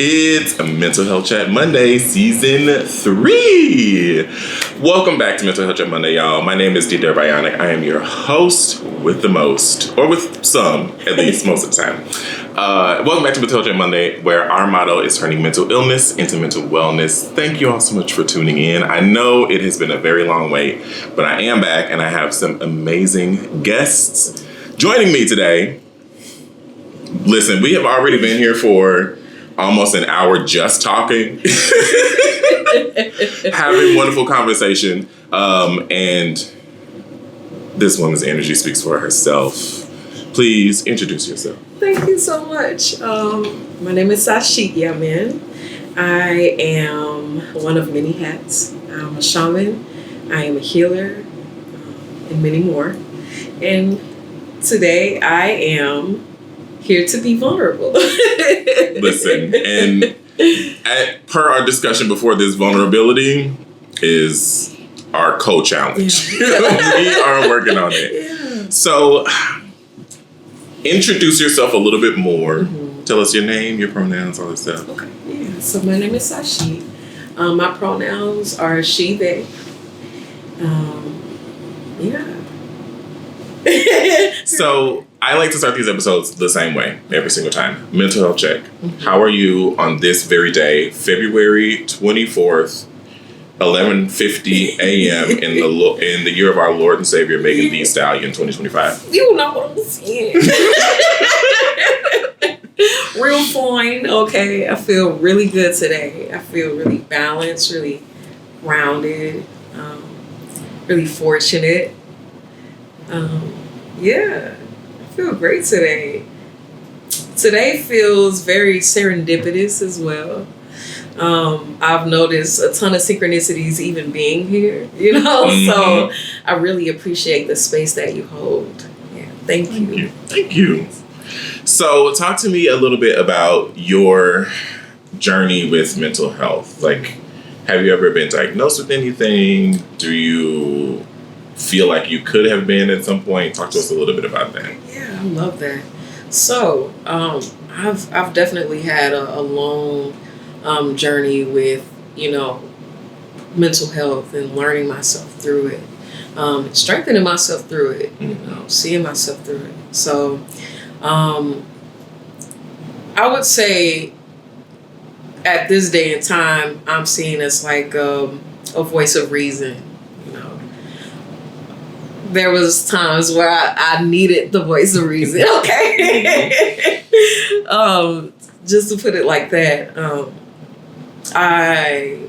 It's a Mental Health Chat Monday, Season 3. Welcome back to Mental Health Chat Monday, y'all. My name is DDare Bionic. I am your host with the most, or with some, at least, most of the time. Welcome back to Mental Health Chat Monday, where our motto is turning mental illness into mental wellness. Thank you all so much for tuning in. I know it has been a very long wait, but I am back, and I have some amazing guests joining me today. Listen, we have already been here for almost an hour just talking, having wonderful conversation, and this woman's energy speaks for herself. Please introduce yourself. Thank you so much. My name is Sahsheet, Yamin. I am one of many hats. I'm a shaman, I am a healer, and many more. And today I am here to be vulnerable. Listen, and per our discussion before, this vulnerability is our co-challenge. Yeah. We are working on it. Yeah. So, introduce yourself a little bit more. Mm-hmm. Tell us your name, your pronouns, all this stuff. Okay. Yeah. So my name is Sahsheet. My pronouns are she, they. Yeah. So I like to start these episodes the same way every single time. Mental health check. Mm-hmm. How are you on this very day, February 24th, 11:50 a.m. in the year of our Lord and Savior, Megan Thee Stallion, 2025? You know what I'm saying. Real fine. Okay, I feel really good today. I feel really balanced, really grounded, really fortunate. Yeah, I feel great today. Today feels very serendipitous as well. I've noticed a ton of synchronicities even being here, you know? Mm-hmm. So I really appreciate the space that you hold. Yeah, thank you. Thank you. So talk to me a little bit about your journey with mental health. Like, have you ever been diagnosed with anything? Do you feel like you could have been at some point? Talk to us a little bit about that. Yeah, I love that. So, I've definitely had a long journey with, mental health and learning myself through it, strengthening myself through it, seeing myself through it. So, I would say at this day and time, I'm seen as like a voice of reason. There was times where I needed the voice of reason, okay? Just to put it like that, I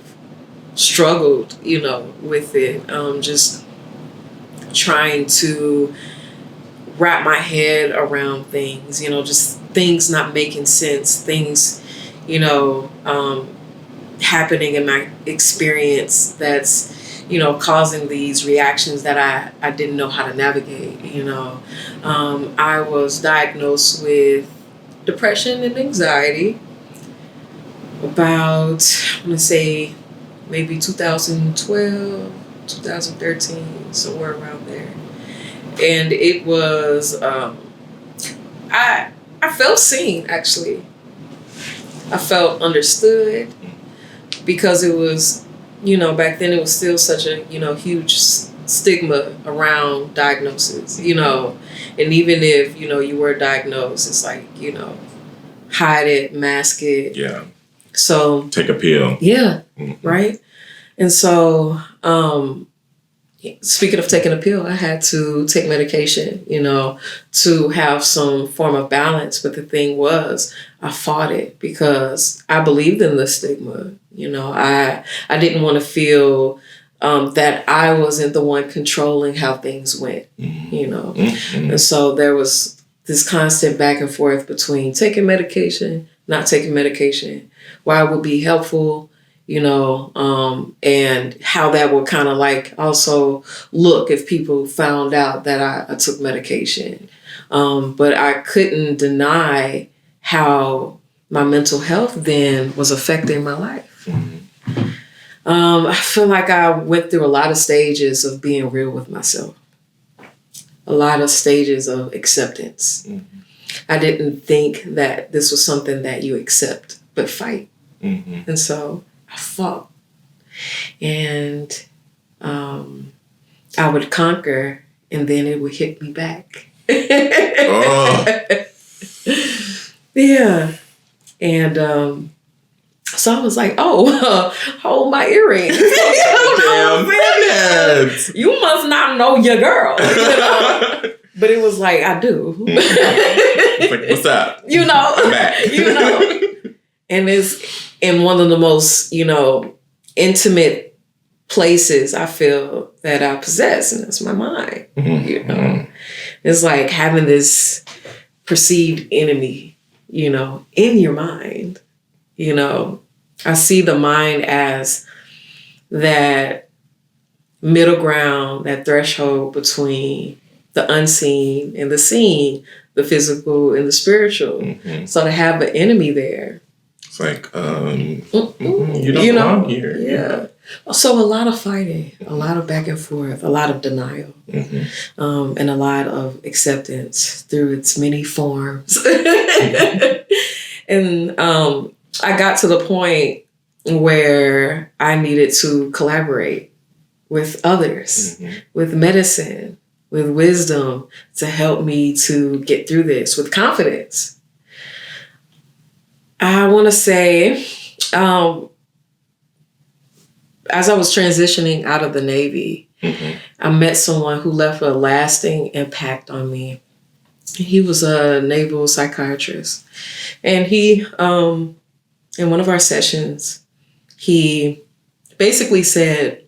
struggled, with it. Just trying to wrap my head around things, just things not making sense, things, happening in my experience that's, causing these reactions that I didn't know how to navigate, I was diagnosed with depression and anxiety about, I'm going to say, maybe 2012, 2013, somewhere around there. And it was, I felt seen, actually. I felt understood because it was, back then it was still such a, huge stigma around diagnosis, and even if, you were diagnosed, it's like, hide it, mask it. Yeah. So. Take a pill. Yeah. Mm-hmm. Right. And so, speaking of taking a pill, I had to take medication, to have some form of balance. But the thing was, I fought it because I believed in the stigma. I didn't want to feel that I wasn't the one controlling how things went, Mm-hmm. And so there was this constant back and forth between taking medication, not taking medication, why it would be helpful, and how that would kind of like also look if people found out that I took medication. But I couldn't deny how my mental health then was affecting my life. Mm-hmm. I feel like I went through a lot of stages of being real with myself. A lot of stages of acceptance. Mm-hmm. I didn't think that this was something that you accept. but fight. Mm-hmm. And so I fought. And I would conquer, and then it would hit me back. Oh. Yeah. And so I was like, hold my earrings. Damn minutes. You must not know your girl. But it was like, I do. Like, what's up? I'm back. And it's in one of the most, intimate places I feel that I possess, and that's my mind. Mm-hmm. It's like having this perceived enemy, in your mind. I see the mind as that middle ground, that threshold between the unseen and the seen, the physical and the spiritual. Mm-hmm. So to have an enemy there, it's like, you don't belong here. Yeah. So a lot of fighting, a lot of back and forth, a lot of denial, and a lot of acceptance through its many forms. And I got to the point where I needed to collaborate with others, with medicine, with wisdom to help me to get through this with confidence. I want to say, as I was transitioning out of the Navy, I met someone who left a lasting impact on me. He was a naval psychiatrist. And he, in one of our sessions, he basically said,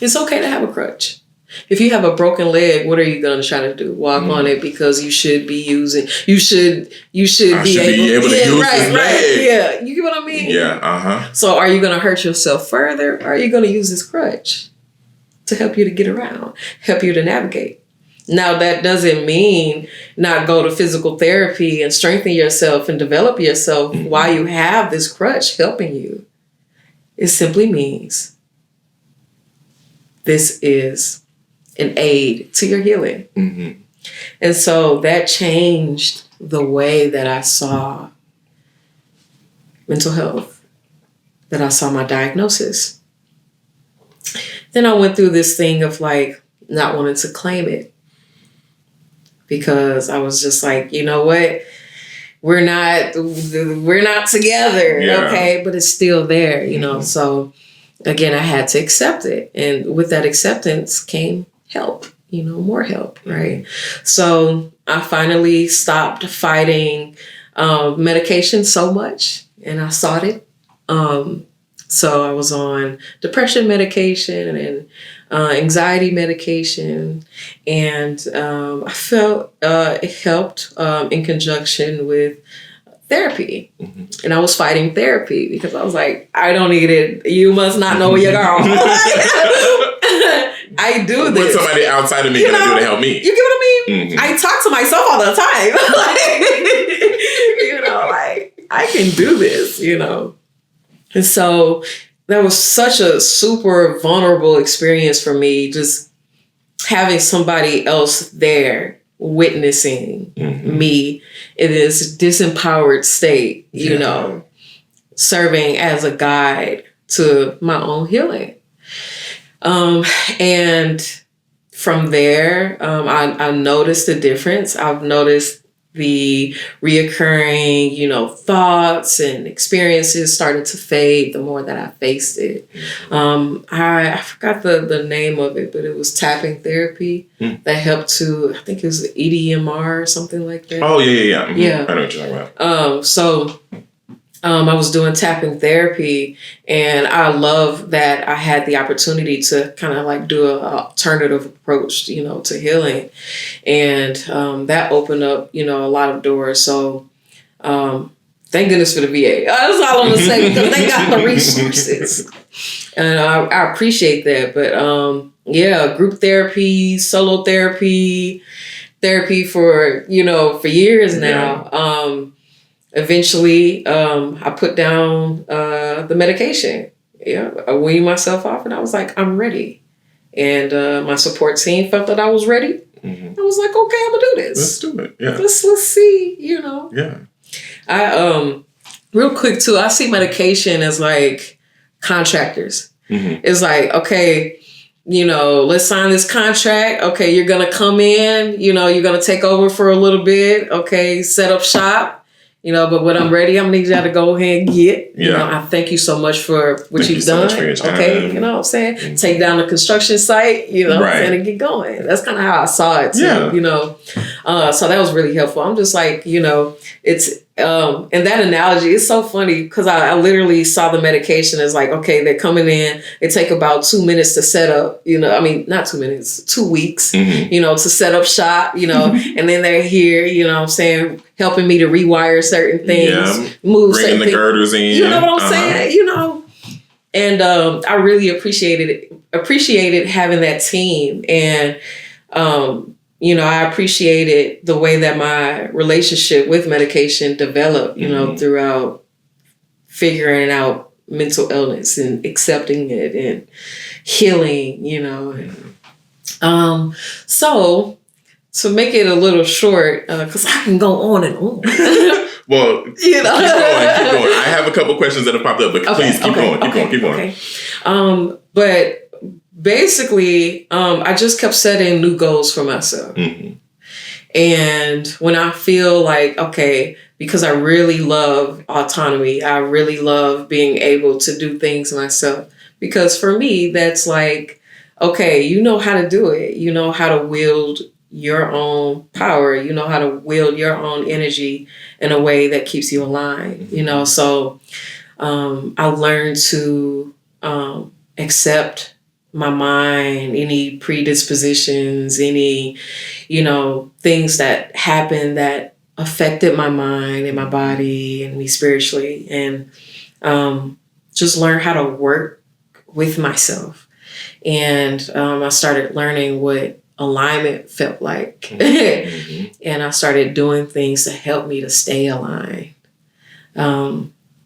it's okay to have a crutch. If you have a broken leg, what are you going to try to do? Walk on it because you should be using, you should be able to use this leg. Yeah, you get what I mean? Yeah, So are you going to hurt yourself further, or are you going to use this crutch to help you to get around, help you to navigate? Now, that doesn't mean not go to physical therapy and strengthen yourself and develop yourself while you have this crutch helping you. It simply means this is an aid to your healing. And so that changed the way that I saw mental health, that I saw my diagnosis. Then I went through this thing of like not wanting to claim it, because I was just like, you know what? We're not together, okay? But it's still there, So again, I had to accept it. And with that acceptance came help, more help, right? So I finally stopped fighting medication so much, and I sought it. So I was on depression medication and anxiety medication, and I felt it helped in conjunction with therapy. And I was fighting therapy because I was like, I don't need it. You must not know your girl. I do this. What's somebody outside of me going to do to help me? You get what I mean? I talk to myself all the time. I can do this, And so that was such a super vulnerable experience for me, just having somebody else there witnessing me in this disempowered state, serving as a guide to my own healing. And from there, I noticed the difference. I've noticed the reoccurring, thoughts and experiences started to fade the more that I faced it. I forgot the name of it, but it was tapping therapy that helped to, I think it was EDMR or something like that. Oh, yeah. Yeah. I know what you're talking about. So I was doing tapping therapy, and I love that I had the opportunity to kind of like do an alternative approach, to healing. And that opened up, a lot of doors. So thank goodness for the VA. That's all I'm going to say, because they got the resources. And I appreciate that. But group therapy, solo therapy for, for years now. Eventually, I put down the medication. I weaned myself off, and I was like, I'm ready. And my support team felt that I was ready. I was like, okay, I'm gonna do this. Let's do it. Yeah. Let's see. Yeah. real quick too, I see medication as like contractors. It's like, okay, you know, let's sign this contract. Okay, you're going to come in, you know, you're going to take over for a little bit. Okay, set up shop. You know, but when I'm ready, I'm going to need y'all to go ahead and get. You know, I thank you so much for what you've done. So okay, you know what I'm saying? Take down the construction site, you know, and get going. That's kind of how I saw it too, you know. So that was really helpful. I'm just like, you know, it's, and that analogy is so funny because I literally saw the medication as like, okay, they're coming in. It take about 2 minutes to set up, you know, I mean, not 2 minutes, 2 weeks, you know, to set up shop, you know, and then they're here, you know what I'm saying, helping me to rewire certain things, move certain things. Girders in. You know what I'm saying? You know, and I really appreciated having that team, and you know, I appreciated the way that my relationship with medication developed, you know, throughout figuring out mental illness and accepting it and healing, you know. So to make it a little short, because I can go on and on. Well, you know, keep going. I have a couple questions that have popped up, but please keep going. Okay. But basically, I just kept setting new goals for myself. And when I feel like, okay, because I really love autonomy, I really love being able to do things myself. Because for me, that's like, okay, you know how to do it. You know how to wield your own power. You know how to wield your own energy in a way that keeps you aligned, you know? So I learned to accept my mind, any predispositions, any, you know, things that happened that affected my mind and my body and me spiritually, and just learn how to work with myself. And I started learning what alignment felt like. And I started doing things to help me to stay aligned.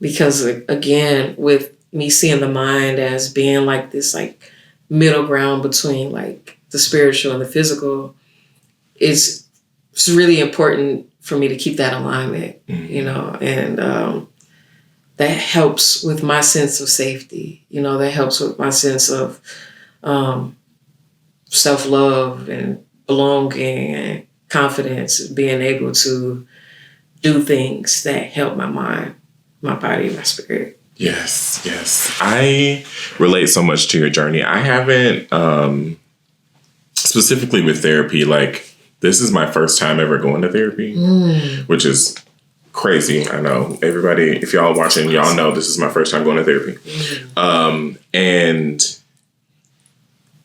Because again, with me seeing the mind as being like this like middle ground between like the spiritual and the physical, it's really important for me to keep that alignment, you know, and that helps with my sense of safety, you know, that helps with my sense of self-love and belonging and confidence, being able to do things that help my mind, my body, my spirit. Yes. I relate so much to your journey. I haven't, specifically with therapy, like this is my first time ever going to therapy, which is crazy. I know everybody, if y'all watching, y'all know this is my first time going to therapy. And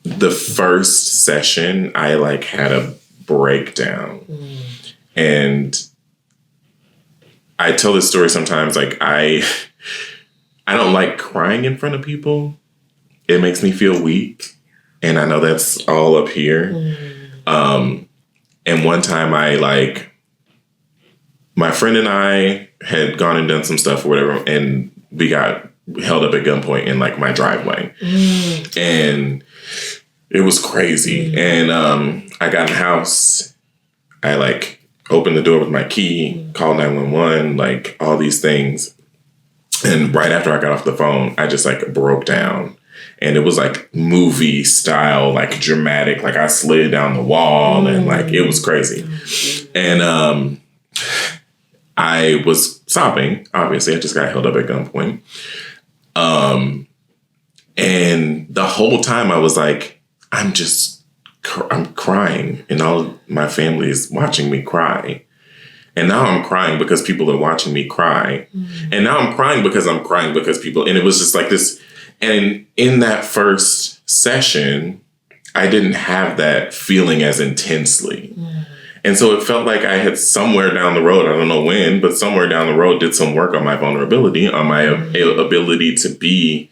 the first session, I like had a breakdown. And I tell this story sometimes, like I don't like crying in front of people. It makes me feel weak. And I know that's all up here. And one time my friend and I had gone and done some stuff or whatever, and we got held up at gunpoint in like my driveway. And it was crazy. And I got in the house. I like opened the door with my key, called 911, like all these things. And right after I got off the phone, I just like broke down. And it was like movie style, like dramatic, like I slid down the wall and like it was crazy. And I was sobbing, obviously. I just got held up at gunpoint. And the whole time I was like, I'm crying, and all my family is watching me cry. And now I'm crying because people are watching me cry. And now I'm crying because people, and it was just like this. And in that first session, I didn't have that feeling as intensely. And so it felt like I had somewhere down the road, I don't know when, but somewhere down the road did some work on my vulnerability, on my ability to be,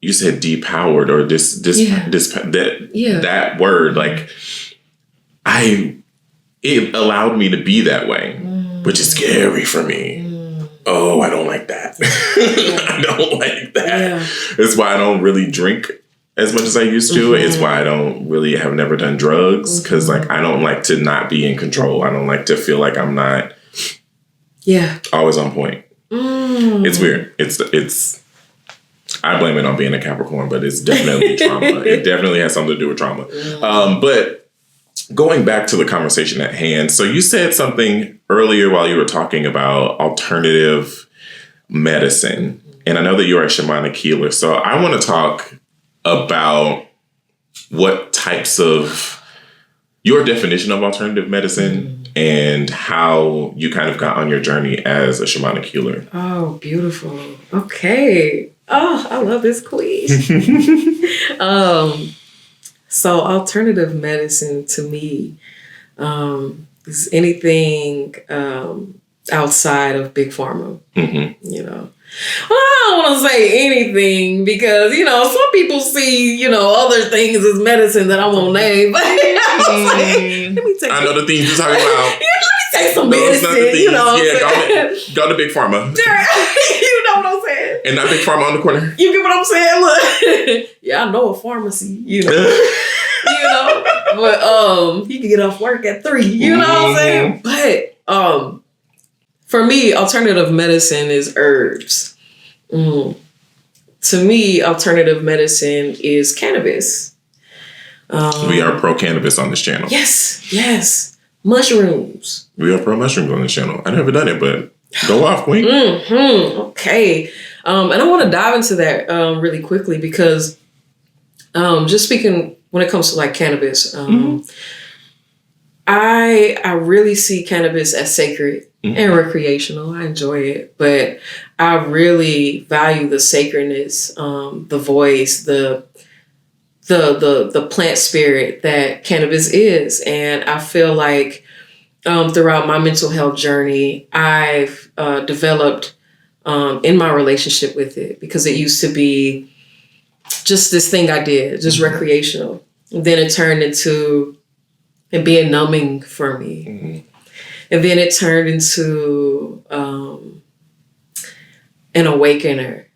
you said depowered or that word, like it allowed me to be that way, which is scary for me. Oh, I don't like that. I don't like that. Yeah. It's why I don't really drink as much as I used to. It's why I don't really have never done drugs, because like I don't like to not be in control. I don't like to feel like I'm not Yeah. Always on point. It's weird. It's. I blame it on being a Capricorn, but it's definitely trauma. It definitely has something to do with trauma. But going back to the conversation at hand, so you said something earlier while you were talking about alternative medicine, and I know that you're a shamanic healer. So I want to talk about what types of your definition of alternative medicine and how you kind of got on your journey as a shamanic healer. Oh, beautiful. Okay. Oh, I love this quiz. So alternative medicine to me is anything outside of big pharma, you know. Well, I don't want to say anything because, you know, some people see, you know, other things as medicine that I won't name. But let me take I know the things you're talking about. Yeah, let me take some medicine, you know. Yeah, go to big pharma. You know what I'm saying? And not big pharma on the corner. You get what I'm saying? Look. Yeah, I know a pharmacy, you know. You know, but you can get off work at 3, you know what I'm saying? But for me, alternative medicine is herbs. To me, alternative medicine is cannabis. We are pro cannabis on this channel. Yes. Mushrooms. We are pro mushrooms on this channel. I've never done it, but go off, queen. Okay. And I want to dive into that really quickly because just speaking when it comes to like cannabis, I really see cannabis as sacred and recreational. I enjoy it, but I really value the sacredness, the voice, the plant spirit that cannabis is. And I feel like throughout my mental health journey, I've developed in my relationship with it because it used to be just this thing I did, just recreational. And then it turned into it being numbing for me. And then it turned into an awakener.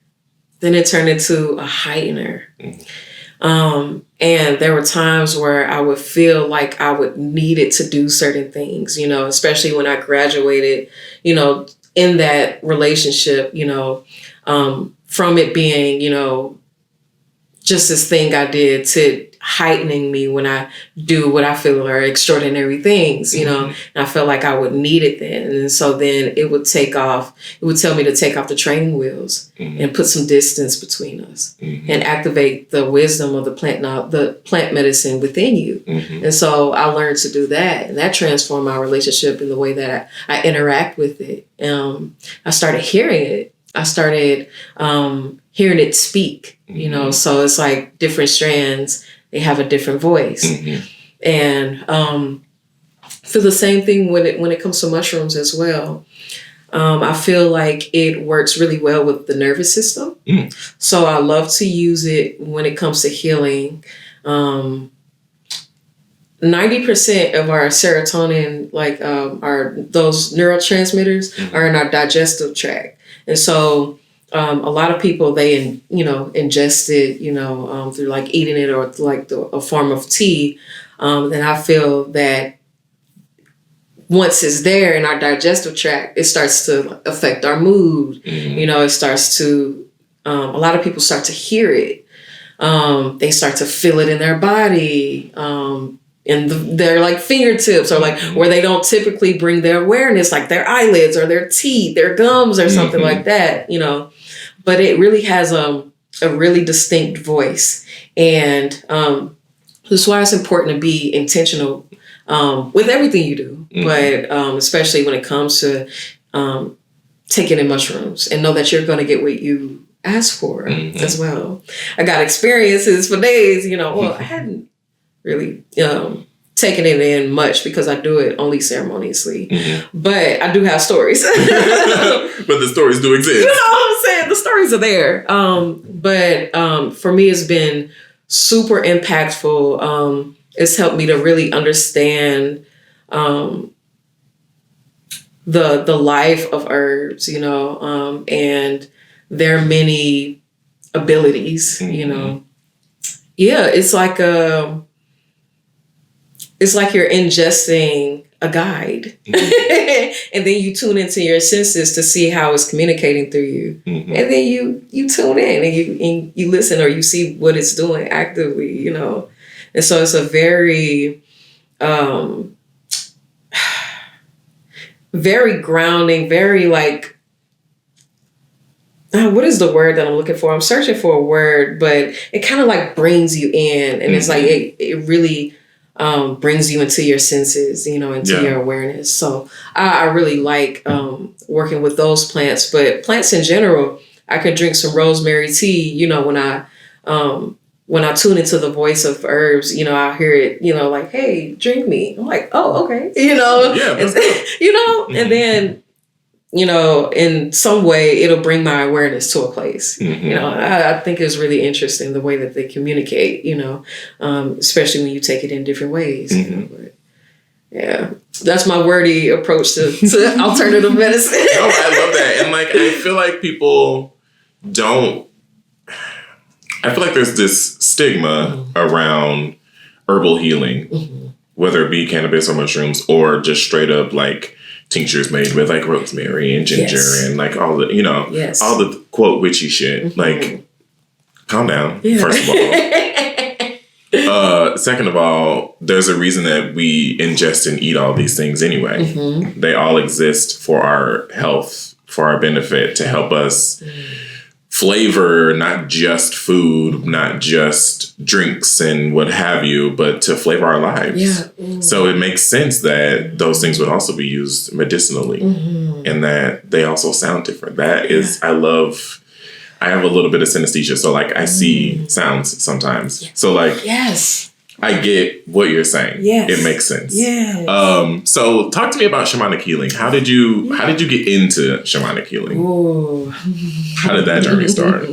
Then it turned into a heightener. And there were times where I would feel like I would need it to do certain things, you know, especially when I graduated, you know, in that relationship, you know, from it being, you know, just this thing I did to heightening me when I do what I feel are extraordinary things, you know, and I felt like I would need it then. And so then it would tell me to take off the training wheels and put some distance between us and activate the wisdom of the plant medicine within you. And so I learned to do that, and that transformed my relationship in the way that I interact with it. I started hearing it. I started hearing it speak, you know, so it's like different strands, they have a different voice. And feel the same thing when it comes to mushrooms as well. I feel like it works really well with the nervous system. So I love to use it when it comes to healing. 90% of our serotonin, like those neurotransmitters, are in our digestive tract. And so a lot of people, they, you know, ingest it, you know, through like eating it or like a form of tea. Then I feel that once it's there in our digestive tract, it starts to affect our mood. You know, it starts to, a lot of people start to hear it. They start to feel it in their body. And their like fingertips or like where they don't typically bring their awareness, like their eyelids or their teeth, their gums or something like that, you know. But it really has a really distinct voice. And that's why it's important to be intentional with everything you do, but especially when it comes to taking in mushrooms, and know that you're going to get what you ask for as well. I got experiences for days, you know, well, I hadn't really taken it in much because I do it only ceremoniously. But I do have stories. But the stories do exist. You know what I'm saying? The stories are there. But for me, it's been super impactful. It's helped me to really understand the life of herbs, you know, and their many abilities, you know. Yeah, it's like it's like you're ingesting a guide. And then you tune into your senses to see how it's communicating through you. And then you tune in and you listen, or you see what it's doing actively, you know. And so it's a very very grounding, very like, what is the word that I'm looking for? I'm searching for a word, but it kind of like brings you in, and it's like it really brings you into your senses, you know, into your awareness. So I really like working with those plants, but plants in general. I could drink some rosemary tea, you know, when I tune into the voice of herbs, you know, I'll hear it, you know, like, hey, drink me. I'm like, oh, okay, you know, you know, and then, you know, in some way it'll bring my awareness to a place. You know, I think it's really interesting the way that they communicate, you know, especially when you take it in different ways. You know, but yeah, that's my wordy approach to alternative medicine. No, I love that. And like, I feel like people I feel like there's this stigma around herbal healing, whether it be cannabis or mushrooms, or just straight up like tinctures made with like rosemary and ginger and like all the, you know, all the quote witchy shit. Like, calm down, first of all. Second of all, there's a reason that we ingest and eat all these things anyway. They all exist for our health, for our benefit, to help us flavor not just food, not just drinks and what have you, but to flavor our lives. So it makes sense that those things would also be used medicinally, and that they also sound different. That is, I have a little bit of synesthesia, so like I see sounds sometimes. So like, I get what you're saying. It makes sense. So talk to me about shamanic healing. How did you get into shamanic healing? Ooh. How did that journey start?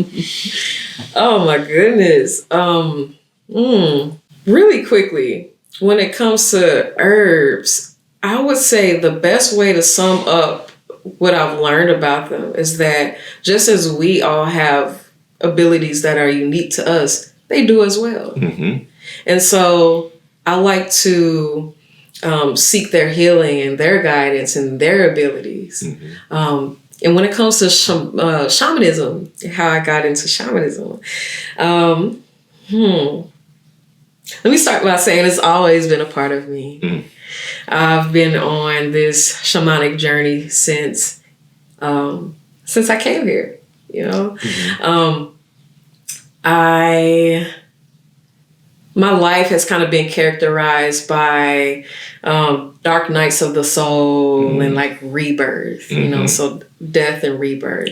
Oh my goodness. Really quickly, when it comes to herbs, I would say the best way to sum up what I've learned about them is that just as we all have abilities that are unique to us, they do as well. And so I like to seek their healing and their guidance and their abilities. And when it comes to shamanism, how I got into shamanism, let me start by saying it's always been a part of me. I've been on this shamanic journey since I came here, you know. My life has kind of been characterized by dark nights of the soul and like rebirth, you know, so death and rebirth.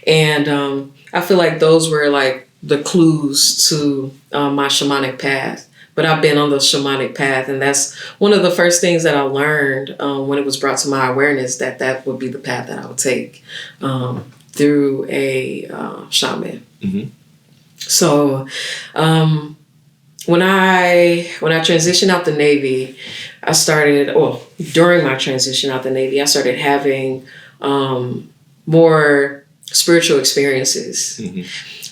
And I feel like those were like the clues to my shamanic path. But I've been on the shamanic path, and that's one of the first things that I learned when it was brought to my awareness that would be the path that I would take through a shaman. So when I transitioned out the Navy, during my transition out the Navy, I started having more spiritual experiences.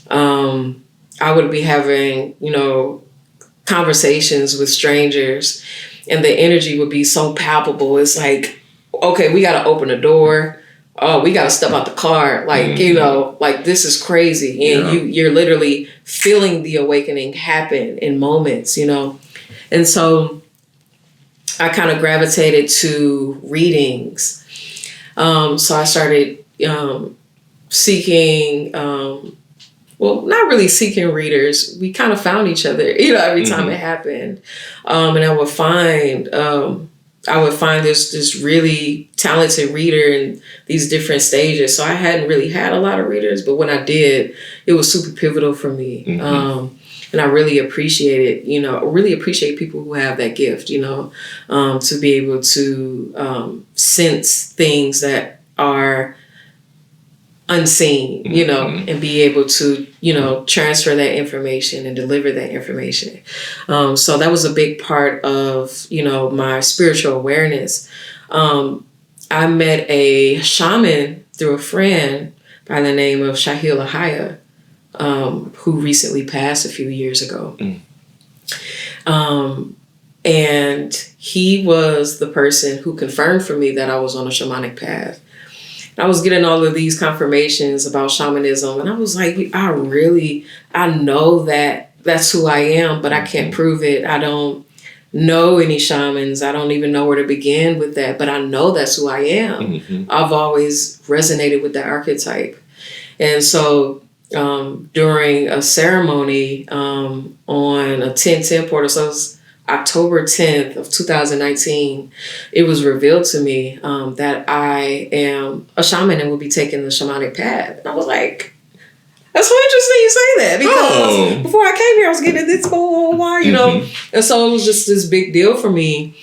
I would be having, you know, conversations with strangers, and the energy would be so palpable. It's like, okay, we got to open the door. Oh, we got to step out the car. Like, you know, like this is crazy. And you're literally feeling the awakening happen in moments, you know? And so I kind of gravitated to readings. So I started seeking, not really seeking readers. We kind of found each other, you know, every time it happened. And I would find this really talented reader in these different stages. So I hadn't really had a lot of readers, but when I did, it was super pivotal for me. And I really appreciate it, you know, really appreciate people who have that gift, you know, to be able to sense things that are unseen, you know, and be able to, you know, transfer that information and deliver that information. So that was a big part of, you know, my spiritual awareness. I met a shaman through a friend by the name of Shahil Ahaya, who recently passed a few years ago. And he was the person who confirmed for me that I was on a shamanic path. I was getting all of these confirmations about shamanism, and I was like, I know that that's who I am, but I can't prove it. I don't know any shamans. I don't even know where to begin with that, but I know that's who I am. Mm-hmm. I've always resonated with that archetype. And so during a ceremony on a 10/10 portal, so it was October 10th of 2019, it was revealed to me that I am a shaman and will be taking the shamanic path. And I was like, that's so interesting you say that, because before I came here, I was getting this blah, blah, blah, you know? And so it was just this big deal for me.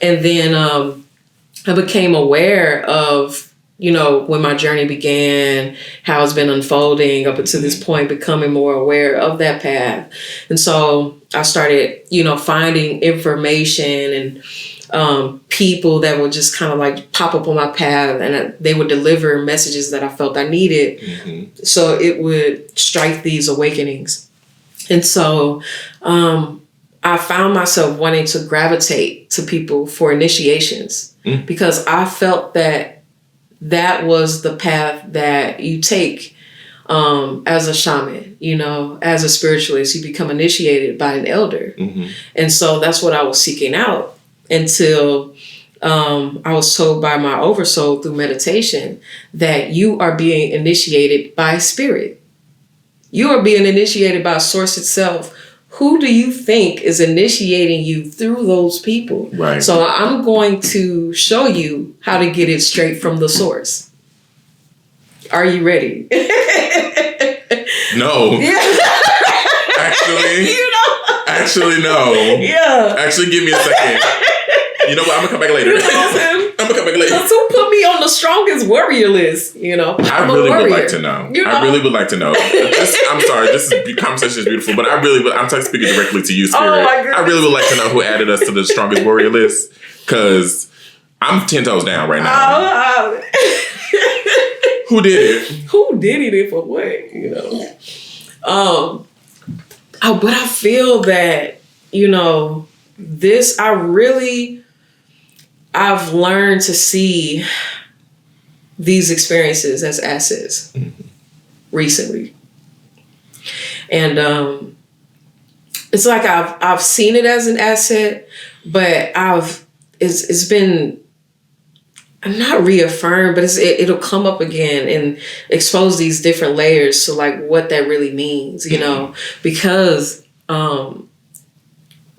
And then I became aware of, you know, when my journey began, how it's been unfolding up until this point, becoming more aware of that path. And so I started, you know, finding information and people that would just kind of like pop up on my path, and they would deliver messages that I felt I needed. Mm-hmm. So it would strike these awakenings. And so I found myself wanting to gravitate to people for initiations because I felt that was the path that you take as a shaman, you know, as a spiritualist. You become initiated by an elder. Mm-hmm. And so that's what I was seeking out until I was told by my oversoul through meditation that you are being initiated by spirit. You are being initiated by source itself. Who do you think is initiating you through those people? Right. So I'm going to show you how to get it straight from the source. Are you ready? No. Yeah. Actually, no. Yeah. Actually, give me a second. You know what? I'm gonna come back later. I'm gonna come back later. That's who put me on the strongest warrior list, you know. I really would like to know. You know? I really would like to know. I'm sorry, conversation is beautiful, but I'm speaking directly to you, Spirit. Oh my goodness. I really would like to know who added us to the strongest warrior list, because I'm 10 toes down right now. Who did it? Who did it for what? You know. But I feel that, you know, I've learned to see these experiences as assets recently. And it's like I've seen it as an asset, but it's been not reaffirmed, but it'll come up again and expose these different layers to like what that really means, you know, because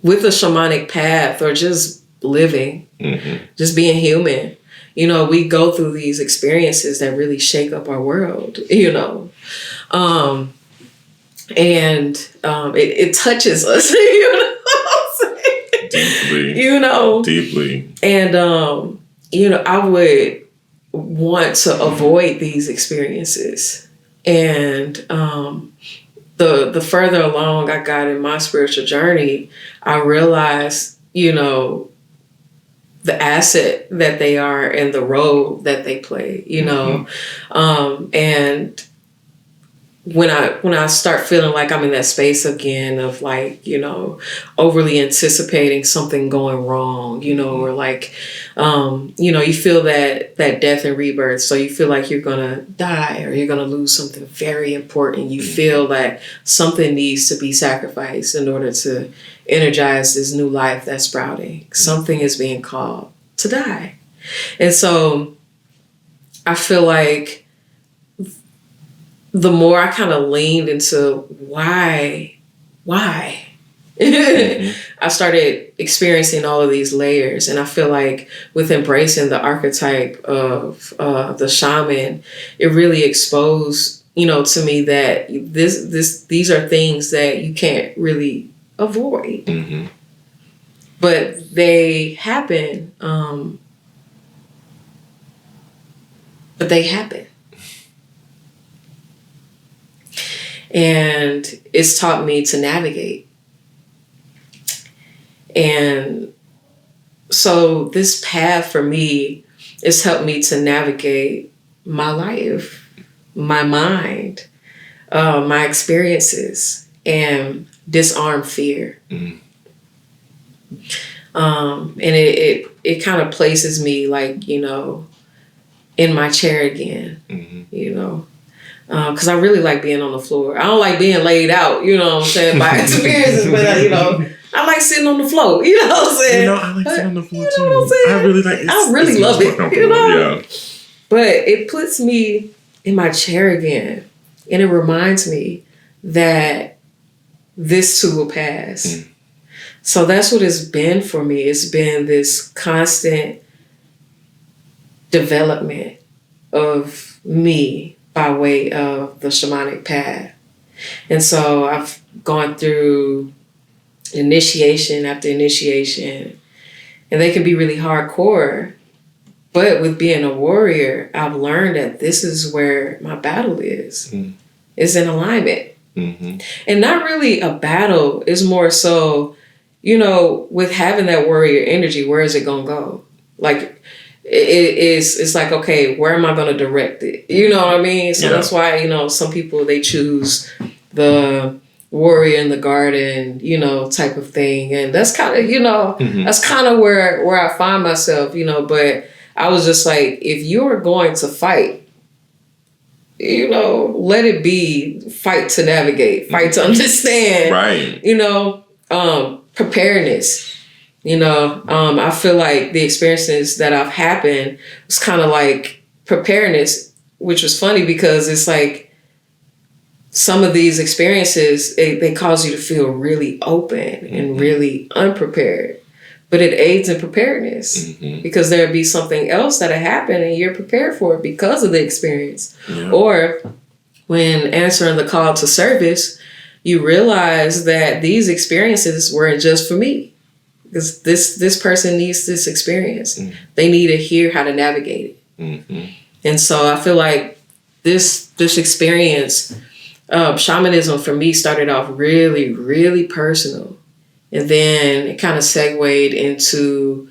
with a shamanic path or just living, just being human, you know, we go through these experiences that really shake up our world, you know, and it touches us, you know what I'm saying? Deeply. You know? Deeply. And, you know, I would want to avoid these experiences. And the further along I got in my spiritual journey, I realized, you know, the asset that they are and the role that they play, you know. And when I start feeling like I'm in that space again of like, you know, overly anticipating something going wrong, you know, or like, you know, you feel that death and rebirth. So you feel like you're going to die or you're going to lose something very important. You feel like something needs to be sacrificed in order to energize this new life that's sprouting. Something is being called to die. And so I feel like the more I kind of leaned into why, I started experiencing all of these layers. And I feel like with embracing the archetype of the shaman, it really exposed, you know, to me that these are things that you can't really avoid. Mm-hmm. But they happen. And it's taught me to navigate. And so this path for me has helped me to navigate my life, my mind, my experiences, and disarm fear. And it kind of places me like, you know, in my chair again, you know, because I really like being on the floor. I don't like being laid out, you know what I'm saying, by experiences, but, you know, I like sitting on the floor, you know what I'm saying? You know, I like sitting on the floor too. You know what I'm saying? I really love it, you know? Yeah. But it puts me in my chair again, and it reminds me that this too will pass. So that's what it's been for me. It's been this constant development of me by way of the shamanic path. And so I've gone through initiation after initiation, and they can be really hardcore. But with being a warrior, I've learned that this is where my battle is. It's in alignment. And not really a battle. It's more so, you know, with having that warrior energy, where is it going to go? Like, it's like, okay, where am I going to direct it? You know what I mean? So that's why, you know, some people, they choose the warrior in the garden, you know, type of thing. And that's kind of, you know, that's kind of where I find myself, you know, but I was just like, if you're going to fight, you know, let it be fight to navigate, fight to understand, right? You know, preparedness. You know, I feel like the experiences that I've happened was kind of like preparedness, which was funny because it's like some of these experiences, they cause you to feel really open and really unprepared. But it aids in preparedness because there'd be something else that'll happen and you're prepared for it because of the experience. Or when answering the call to service, you realize that these experiences weren't just for me. Because this person needs this experience. They need to hear how to navigate it. And so I feel like this experience, shamanism for me started off really, really personal. And then it kind of segued into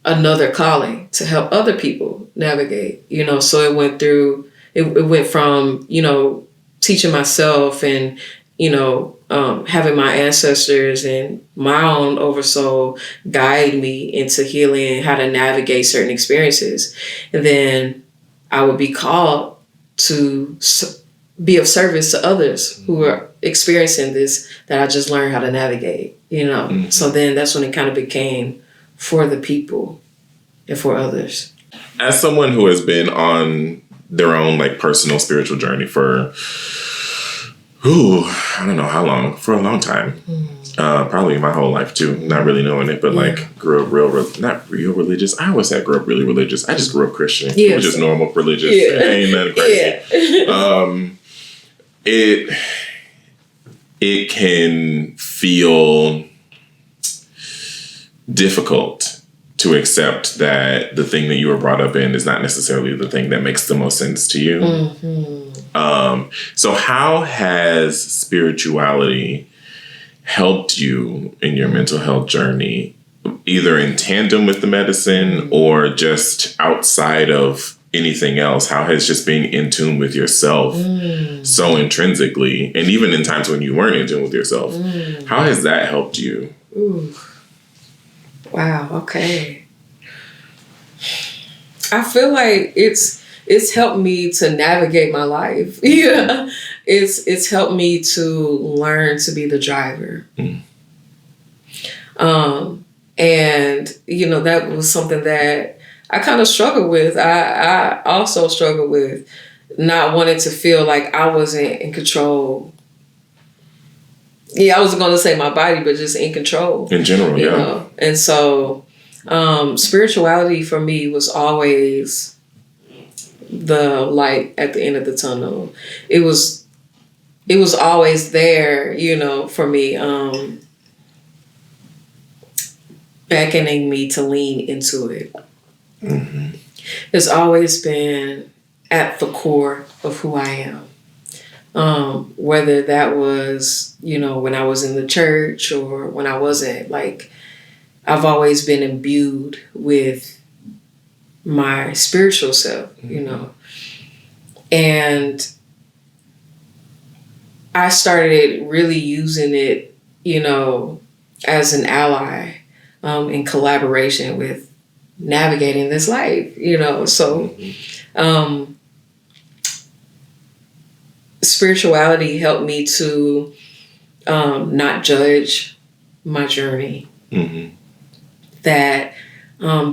another calling to help other people navigate, you know. So it went from, you know, teaching myself and, you know, having my ancestors and my own oversoul guide me into healing and how to navigate certain experiences. And then I would be called to be of service to others who are experiencing this that I just learned how to navigate, you know. So then that's when it kind of became for the people and for others. As someone who has been on their own like personal spiritual journey for I don't know how long, for a long time. Probably my whole life too, not really knowing it, but like grew up not real religious. I always said grew up really religious. I just grew up Christian. It was just normal religious. Ain't nothing crazy. It can feel difficult to accept that the thing that you were brought up in is not necessarily the thing that makes the most sense to you. So how has spirituality helped you in your mental health journey, either in tandem with the medicine or just outside of anything else? How has just being in tune with yourself so intrinsically, and even in times when you weren't in tune with yourself, how has that helped you? Ooh. Wow. Okay. I feel like it's helped me to navigate my life. Yeah. It's helped me to learn to be the driver. And, you know, that was something that I kind of struggled with. I also struggled with not wanting to feel like I wasn't in control. Yeah, I wasn't going to say my body, but just in control. In general, you know? And so spirituality for me was always the light at the end of the tunnel. It was always there, you know, for me, beckoning me to lean into it. It's always been at the core of who I am. Whether that was, you know, when I was in the church or when I wasn't, like, I've always been imbued with my spiritual self, you know. And I started really using it, you know, as an ally in collaboration with navigating this life, So spirituality helped me to not judge my journey. Mm-hmm. That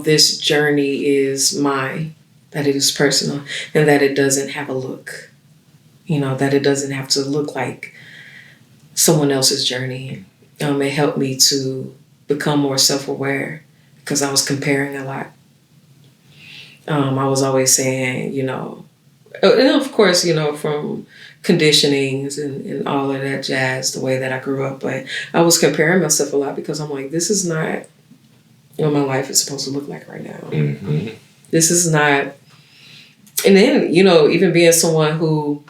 this journey is mine, that it is personal, and that it doesn't have a look. That it doesn't have to look like someone else's journey. It helped me to become more self-aware because I was comparing a lot. I was always saying, and of course, from conditionings and all of that jazz, the way that I grew up, but I was comparing myself a lot because I'm like, this is not what my life is supposed to look like right now. Mm-hmm. This is not, and then, even being someone who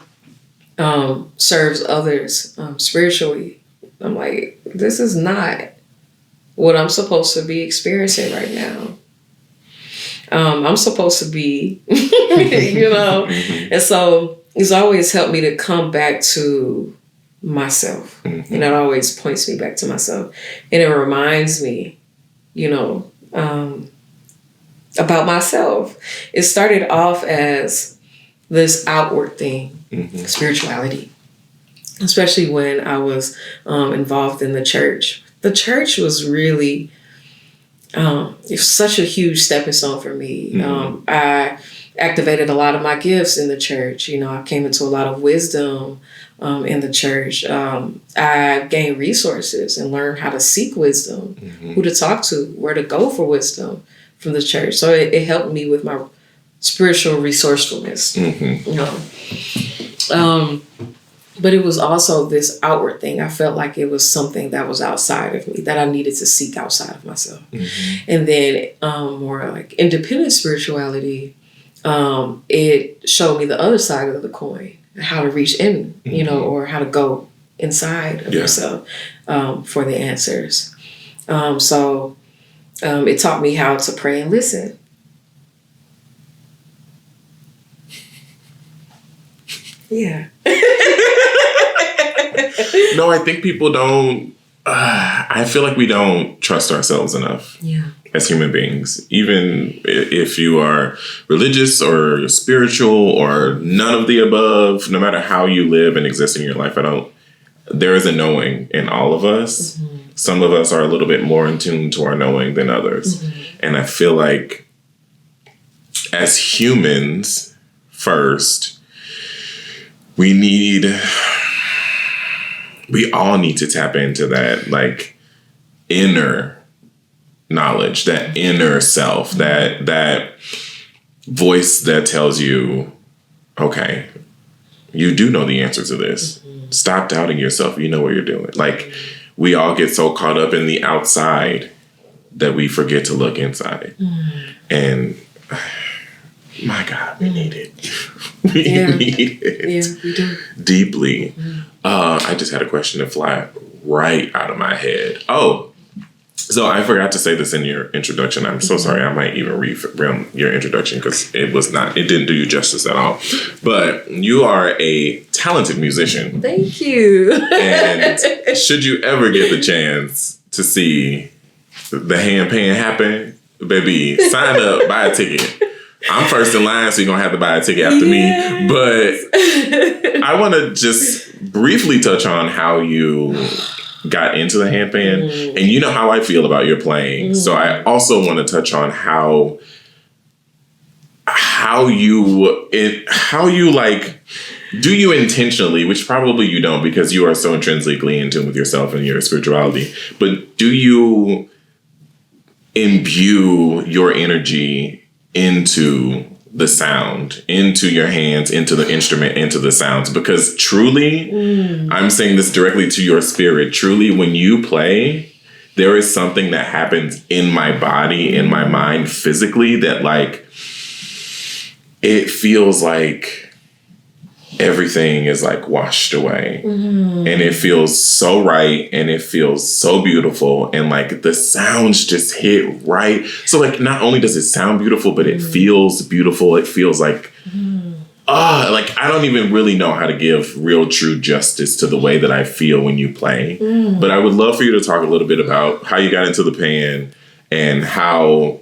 serves others spiritually, I'm like, this is not what I'm supposed to be experiencing right now. I'm supposed to be, Mm-hmm. And so it's always helped me to come back to myself. Mm-hmm. And it always points me back to myself. And it reminds me, about myself. It started off as this outward thing, Mm-hmm. spirituality, especially when I was involved in the church. The church was really it's such a huge stepping stone for me. Mm-hmm. I activated a lot of my gifts in the church. I came into a lot of wisdom in the church. I gained resources and learned how to seek wisdom, Mm-hmm. who to talk to, where to go for wisdom from the church. So it helped me with my spiritual resourcefulness. Mm-hmm. But it was also this outward thing. I felt like it was something that was outside of me that I needed to seek outside of myself. Mm-hmm. And then more like independent spirituality, it showed me the other side of the coin, how to reach in, Mm-hmm. or how to go inside of yourself for the answers. So it taught me how to pray and listen. Yeah. No, I think people don't. I feel like we don't trust ourselves enough. Yeah. As human beings, even if you are religious or spiritual or none of the above, no matter how you live and exist in your life, there is a knowing in all of us. Mm-hmm. Some of us are a little bit more in tune to our knowing than others. Mm-hmm. And I feel like as humans, first, we all need to tap into that like inner knowledge, that inner self, that voice that tells you, okay, you do know the answer to this. Mm-hmm. Stop doubting yourself. You know what you're doing. Like, we all get so caught up in the outside that we forget to look inside. Mm-hmm. And my God, we need it. We need it. Yeah, we do. Deeply. Mm-hmm. I just had a question that fly right out of my head. Oh, so I forgot to say this in your introduction. I'm so sorry. I might even reframe your introduction because it didn't do you justice at all. But you are a talented musician. Thank you. And should you ever get the chance to see the hand pan happen, baby, sign up, buy a ticket. I'm first in line, so you're going to have to buy a ticket after me. But I want to just briefly touch on how you got into the handpan. Mm. And you know how I feel about your playing. Mm. So I also want to touch on how you like, do you intentionally, which probably you don't because you are so intrinsically in tune with yourself and your spirituality, but do you imbue your energy into the sound, into your hands, into the instrument, into the sounds? Because truly, I'm saying this directly to your spirit, truly when you play, there is something that happens in my body, in my mind, physically, that like, it feels like everything is like washed away. Mm-hmm. And it feels so right, and it feels so beautiful, and like the sounds just hit right. So like, not only does it sound beautiful, but it feels beautiful. It feels like like I don't even really know how to give real true justice to the way that I feel when you play. But I would love for you to talk a little bit about how you got into the pan and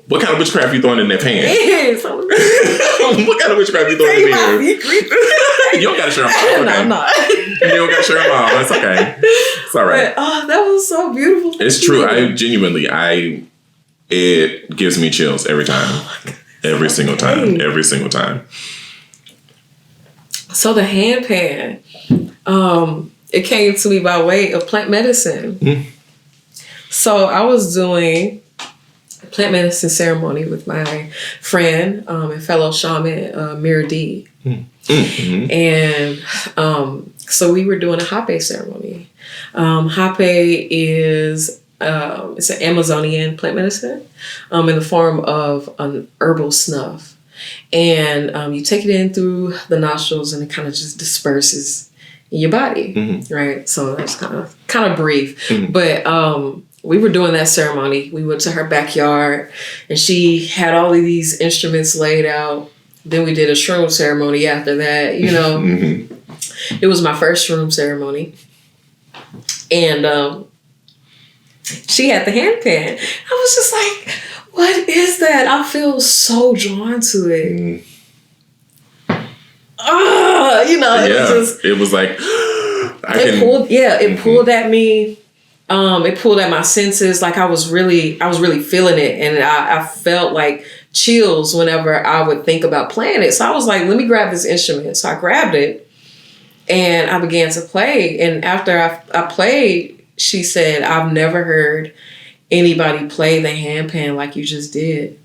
what kind of witchcraft you throwing in that pan. Yes. What kind of witchcraft you throwing in there? You don't gotta share them all. Okay. No. You don't gotta share them all. That's okay. It's all right. But, that was so beautiful. It's true. I genuinely, it gives me chills every time. Oh my God. Every single time. Every single time. So the hand pan, it came to me by way of plant medicine. So I was doing a plant medicine ceremony with my friend and fellow shaman, Mira D. And so we were doing a hape ceremony. Hape is it's an Amazonian plant medicine in the form of an herbal snuff. And you take it in through the nostrils and it kind of just disperses in your body, right? So that's kind of brief. But we were doing that ceremony. We went to her backyard and she had all of these instruments laid out. Then we did a shroom ceremony after that, you know. It was my first shroom ceremony. And she had the hand pan. I was just like, what is that? I feel so drawn to it. It was like it pulled at me. It pulled at my senses. Like I was really feeling it, and I felt like chills whenever I would think about playing it. So I was like, let me grab this instrument. So I grabbed it, and I began to play. And after I played, she said, "I've never heard anybody play the handpan like you just did."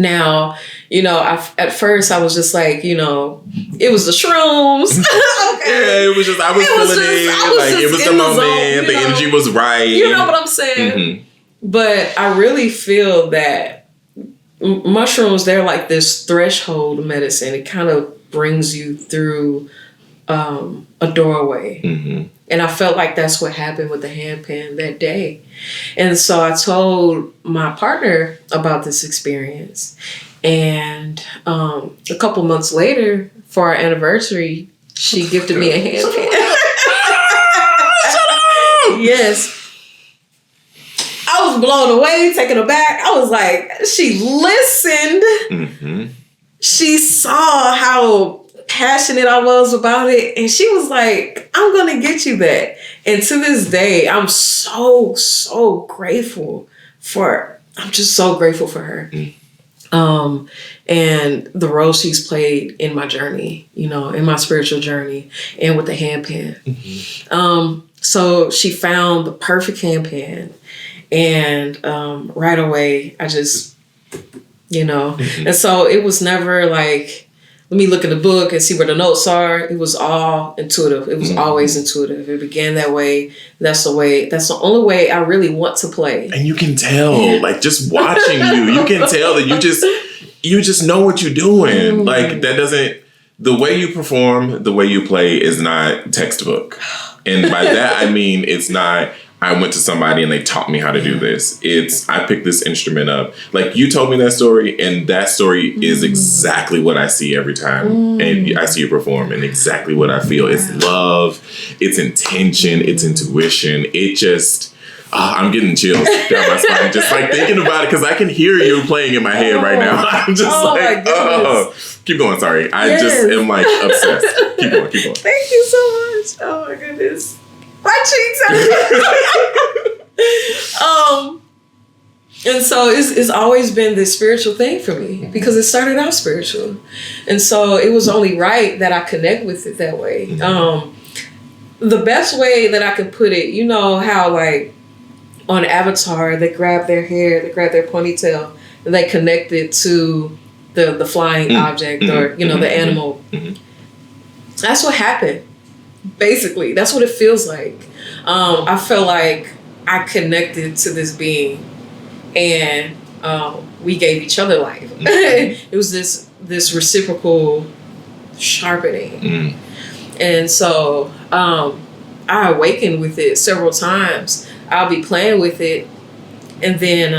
Now, at first I was just like, it was the shrooms. Okay. Yeah, it was just, I was feeling it. It was the moment. The energy was right. You know what I'm saying? But I really feel that mushrooms, they're like this threshold medicine. It kind of brings you through a doorway. And I felt like that's what happened with the handpan that day. And so I told my partner about this experience. And a couple months later, for our anniversary, she gifted me a handpan. Shut up! Yes. I was blown away, taken aback. I was like, she listened. She saw how passionate I was about it, and she was like, I'm gonna get you that. And to this day, I'm so grateful for her. And the role she's played in my journey, in my spiritual journey, and with the handpan. So she found the perfect handpan, and right away I just, and so it was never like, let me look in the book and see where the notes are. It was all intuitive. It was always intuitive. It began that way. That's the only way I really want to play. And you can tell, like just watching you can tell that you just know what you're doing. Like the way you perform, the way you play is not textbook. And by that, I mean, it's not, I went to somebody and they taught me how to do this. It's, I picked this instrument up. Like you told me that story, and that story is exactly what I see every time. And I see you perform, and exactly what I feel. It's love, it's intention, it's intuition. It just, I'm getting chills down my spine. Just like thinking about it, because I can hear you playing in my head right now. I'm just keep going, sorry. I just am like obsessed. Keep going. Thank you so much. Oh my goodness. My cheeks are and so it's always been this spiritual thing for me, because it started out spiritual. And so it was only right that I connect with it that way. The best way that I can put it, how like on Avatar, they grab their hair, they grab their ponytail, and they connect it to the flying object or, the animal. That's what happened. Basically, that's what it feels like. I feel like I connected to this being, and we gave each other life. It was this reciprocal sharpening. And so I awakened with it several times. I'll be playing with it, and then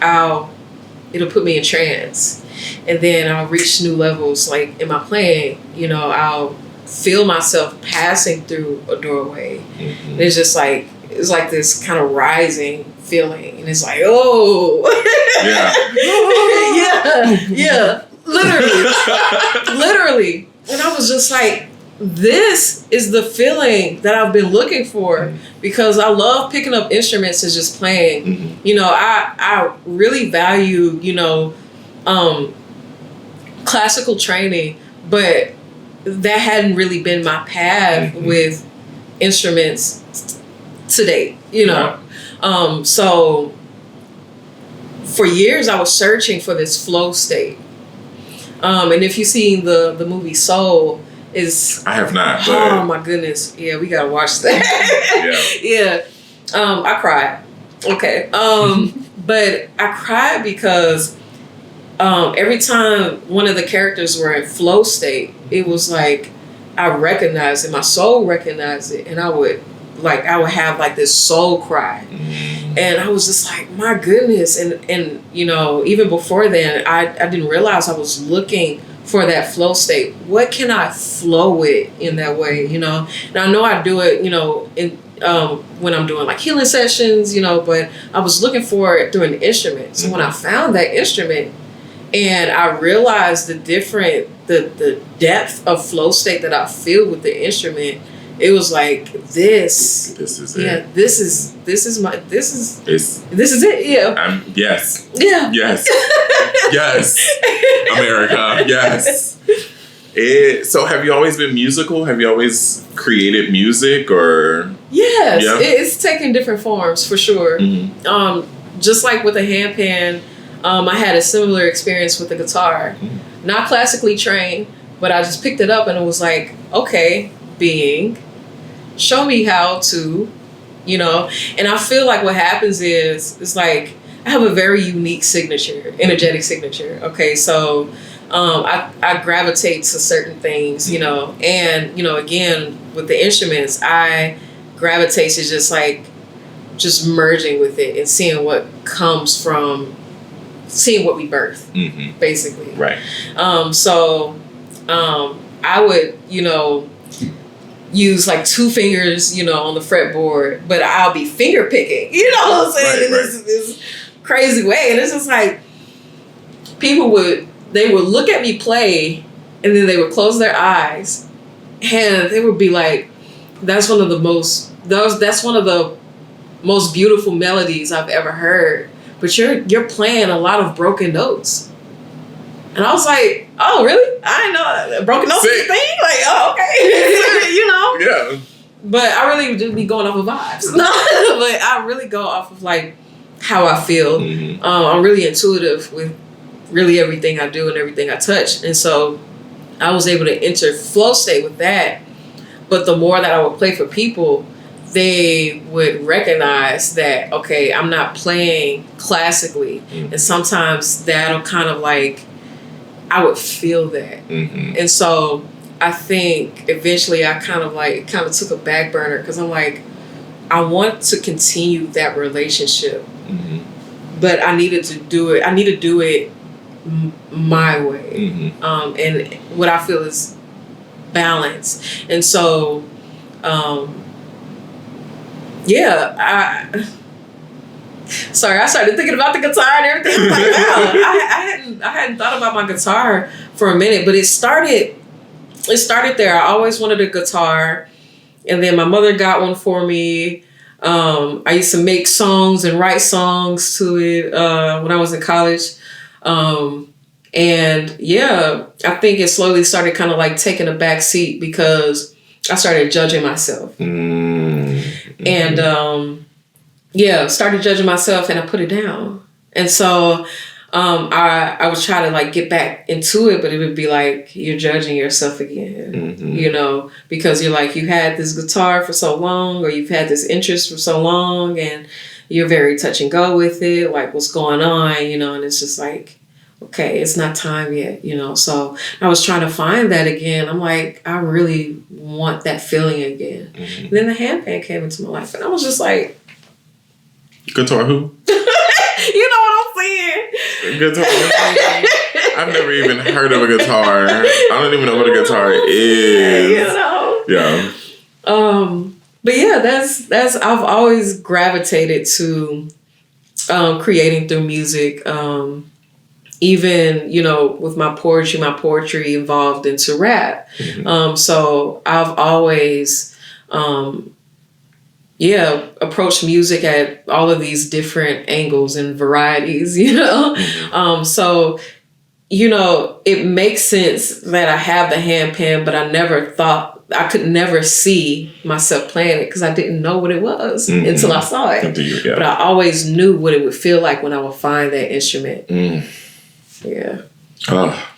I'll it'll put me in trance. And then I'll reach new levels. Like in my playing, I'll feel myself passing through a doorway. Mm-hmm. And it's just like, it's like this kind of rising feeling. And it's like, oh. Yeah. Literally. And I was just like, this is the feeling that I've been looking for, because I love picking up instruments and just playing. Mm-hmm. I really value, classical training, but that hadn't really been my path with instruments to date, So for years I was searching for this flow state. And if you've seen the movie Soul, I have not. Oh my goodness. Yeah, we gotta watch that. Yeah. I cried. Okay. But I cried because every time one of the characters were in flow state, it was like I recognized it, my soul recognized it, and I would have like this soul cry. And I was just like, my goodness. And even before then, I didn't realize I was looking for that flow state. What can I flow with in that way, And I know I do it, when I'm doing like healing sessions, but I was looking for it through an instrument. So when I found that instrument and I realized the depth of flow state that I feel with the instrument, it was like, this is it. Yeah, this is it. Yeah. Yes. Yeah. Yes. Yes. America. Yes. So have you always been musical? Have you always created music or? Yes. Yeah? It's taken different forms for sure. Mm-hmm. Just like with the handpan, I had a similar experience with the guitar. Mm-hmm. Not classically trained, but I just picked it up and it was like, okay, show me how to, and I feel like what happens is, it's like, I have a very unique signature, energetic signature. Okay. So, I gravitate to certain things, and, again, with the instruments, I gravitate to just merging with it and seeing what comes from seeing what we birth, basically. Right. So, I would, use like 2 fingers, on the fretboard, but I'll be finger picking, what I'm saying? In this crazy way. And it's just like, they would look at me play and then they would close their eyes and they would be like, that's one of the most beautiful melodies I've ever heard, but you're playing a lot of broken notes. And I was like, oh, really? I didn't know broken notes is a thing? Like, oh, okay. Yeah. But I really just be going off of vibes. No, but I really go off of like how I feel. Mm-hmm. I'm really intuitive with really everything I do and everything I touch. And so I was able to enter flow state with that. But the more that I would play for people, they would recognize that, okay, I'm not playing classically. Mm-hmm. And sometimes that'll kind of like, I would feel that. Mm-hmm. And so I think eventually I kind of took a back burner because I'm like, I want to continue that relationship, but I needed to do it. I need to do it my way. Mm-hmm. And what I feel is balance. And so, I started thinking about the guitar and everything. I was like, wow, I hadn't thought about my guitar for a minute, but it started there. I always wanted a guitar, and then my mother got one for me. I used to make songs and write songs to it when I was in college. And I think it slowly started kind of like taking a back seat because I started judging myself. Mm-hmm. And started judging myself, and I put it down. And so I would try to like get back into it, but it would be like you're judging yourself again, because you're like, you had this guitar for so long, or you've had this interest for so long, and you're very touch and go with it, like what's going on, and it's just like, okay, it's not time yet, So I was trying to find that again. I'm like, I really want that feeling again. Mm-hmm. And then the handpan came into my life, and I was just like, guitar who? You know what I'm saying? Guitar. I've never even heard of a guitar. I don't even know what a guitar is. You know. Yeah. But yeah, that's I've always gravitated to creating through music. Even, you know, with my poetry evolved into rap. Mm-hmm. So I've always approached music at all of these different angles and varieties, you know. Mm-hmm. So, you know, it makes sense that I have the handpan, but I could never see myself playing it because I didn't know what it was until I saw it. But I always knew what it would feel like when I would find that instrument. Yeah. Oh,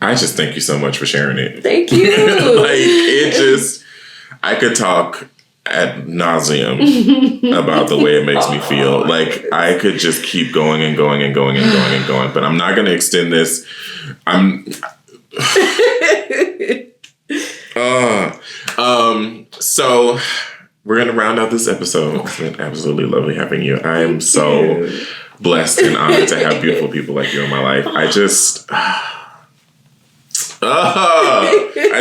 I just thank you so much for sharing it. Thank you. I could talk ad nauseum about the way it makes me feel. Like, I could just keep going and going and going and going and going, but I'm not going to extend this. So we're going to round out this episode. It's been absolutely lovely having you. I am so blessed and honored to have beautiful people like you in my life. I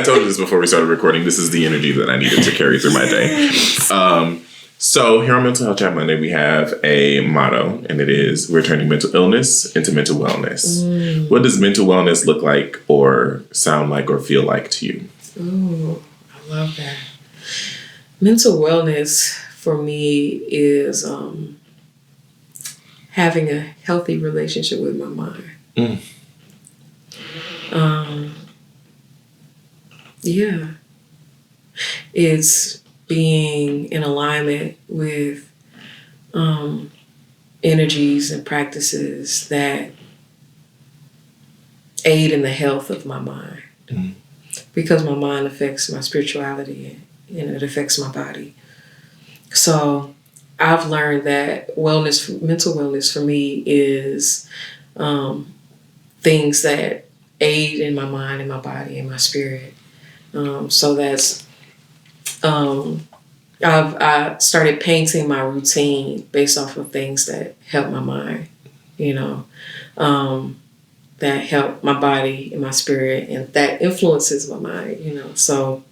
told you this before we started recording. This is the energy that I needed to carry through my day. So here on Mental Health Chat Monday, we have a motto, and it is, we're turning mental illness into mental wellness. What does mental wellness look like or sound like or feel like to you? Ooh, I love that. Mental wellness for me is having a healthy relationship with my mind. It's being in alignment with energies and practices that aid in the health of my mind. Because my mind affects my spirituality and it affects my body. So I've learned that mental wellness for me is things that aid in my mind and my body and my spirit. So that's I started painting my routine based off of things that help my mind, you know, that help my body and my spirit, and that influences my mind, you know. So,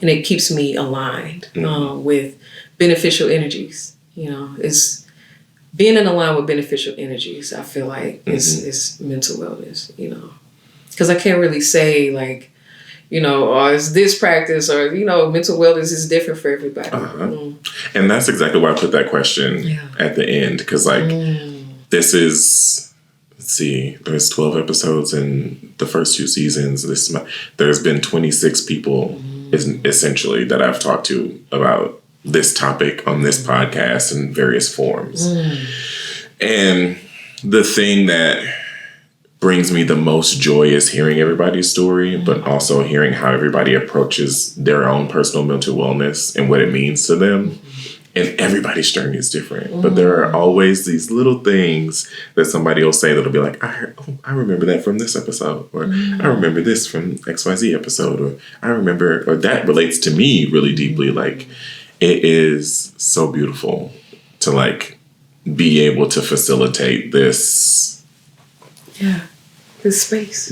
and it keeps me aligned with beneficial energies. You know, it's being in alignment with beneficial energies. I feel like is mental wellness. You know, because I can't really say like, you know, or it's this practice, or, you know, mental wellness is different for everybody. And that's exactly why I put that question at the end, because like this is, let's see, there's 12 episodes in the first 2 seasons. There's been 26 people essentially that I've talked to about this topic on this podcast in various forms. And the thing that brings me the most joy is hearing everybody's story, but also hearing how everybody approaches their own personal mental wellness and what it means to them. And everybody's journey is different. But there are always these little things that somebody will say that'll be like, I remember that from this episode, or I remember this from XYZ episode, or I remember, or that relates to me really deeply. Like, it is so beautiful to like be able to facilitate this. This space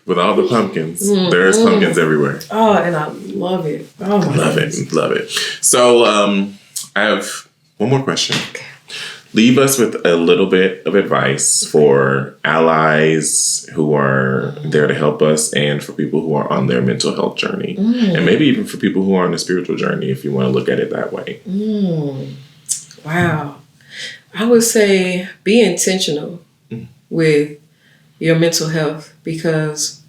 with all the pumpkins. There's pumpkins everywhere. Oh, and I love it. Oh, my love it. So I have one more question. Okay. Leave us with a little bit of advice for allies who are there to help us, and for people who are on their mental health journey, and maybe even for people who are on a spiritual journey, if you want to look at it that way. Wow. I would say be intentional with your mental health, because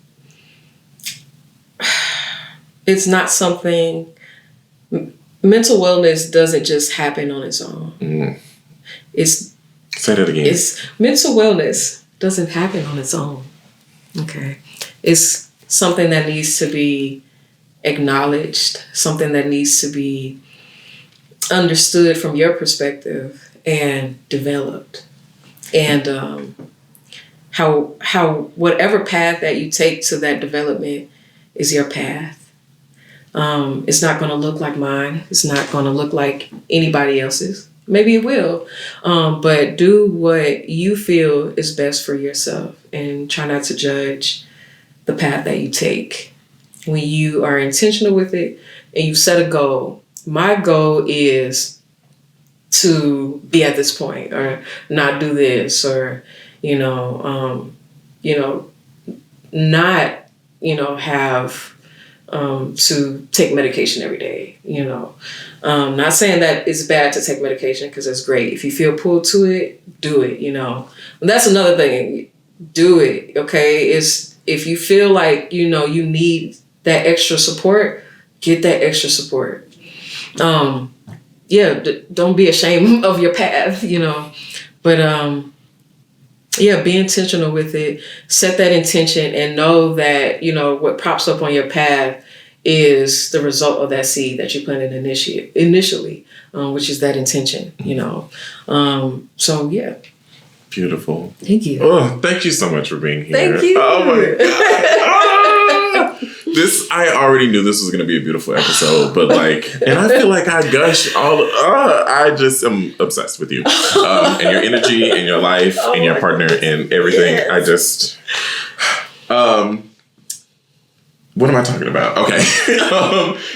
it's not something, mental wellness doesn't just happen on its own. Say that again. Mental wellness doesn't happen on its own. Okay. It's something that needs to be acknowledged, something that needs to be understood from your perspective and developed. And how whatever path that you take to that development is your path. It's not going to look like mine. It's not going to look like anybody else's. Maybe it will. But do what you feel is best for yourself and try not to judge the path that you take. When you are intentional with it and you set a goal, my goal is to be at this point or not do this or, not, have to take medication every day, Not saying that it's bad to take medication because it's great. If you feel pulled to it, do it, And that's another thing. Do it, okay? If you feel like, you need that extra support, get that extra support. Don't be ashamed of your path, But be intentional with it. Set that intention and know that, what pops up on your path is the result of that seed that you planted initially, which is that intention, Beautiful. Thank you. Oh, thank you so much for being here. Thank you. Oh my God. I already knew this was going to be a beautiful episode, but and I feel like I gush I just am obsessed with you and your energy and your life and your partner and everything. Yes. I just, what am I talking about? Okay.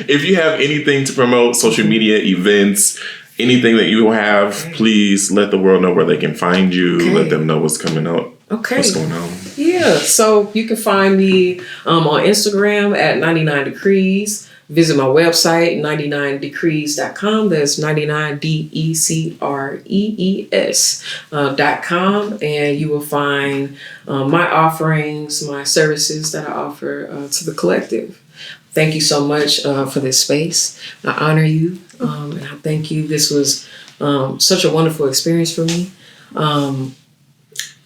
If you have anything to promote, social media, events, anything that you have, please let the world know where they can find you. Okay. Let them know what's coming up. Okay. What's going on? Yeah. So you can find me on Instagram at 99 Decrees. Visit my website, 99decrees.com. That's 99decrees.com. And you will find my offerings, my services that I offer to the collective. Thank you so much for this space. I honor you. And I thank you. This was such a wonderful experience for me.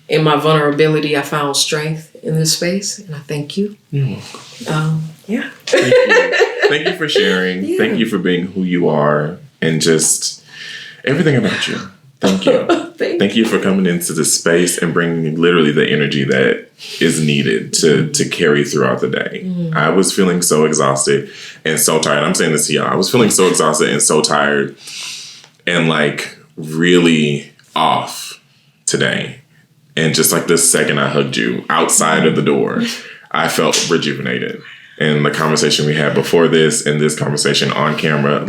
In my vulnerability, I found strength in this space, and I thank you. You're welcome. Thank you for sharing. Yeah. Thank you for being who you are and just everything about you. Thank you. Thank you for coming into this space and bringing literally the energy that is needed to carry throughout the day. I was feeling so exhausted and so tired. I'm saying this to y'all. I was feeling so exhausted and so tired and really off today. And just the second I hugged you outside of the door, I felt rejuvenated. And the conversation we had before this and this conversation on camera,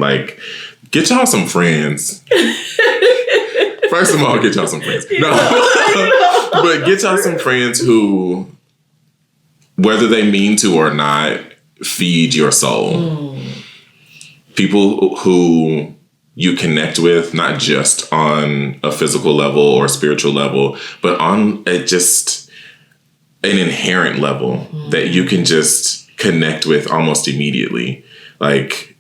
get y'all some friends. First of all, get y'all some friends. No, but get y'all some friends who, whether they mean to or not, feed your soul. People who you connect with, not just on a physical level or spiritual level, but on just an inherent level that you can just connect with almost immediately. Okay.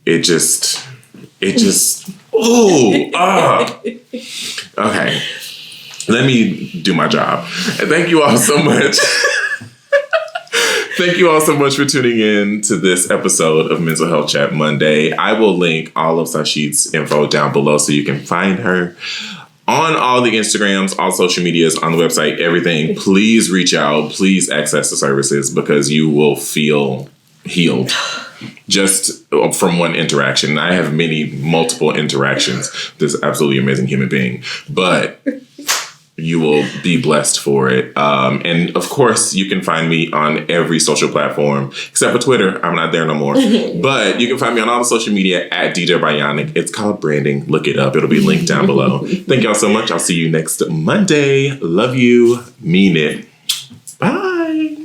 Let me do my job. Thank you all so much. Thank you all so much for tuning in to this episode of Mental Health Chat Monday. I will link all of Sahsheet's info down below so you can find her on all the Instagrams, all social medias, on the website, everything. Please reach out. Please access the services because you will feel healed just from one interaction. I have multiple interactions with this absolutely amazing human being, but you will be blessed for it. And of course, you can find me on every social platform, except for Twitter. I'm not there no more. But you can find me on all the social media at DDare Bionic. It's called branding. Look it up. It'll be linked down below. Thank y'all so much. I'll see you next Monday. Love you. Mean it. Bye.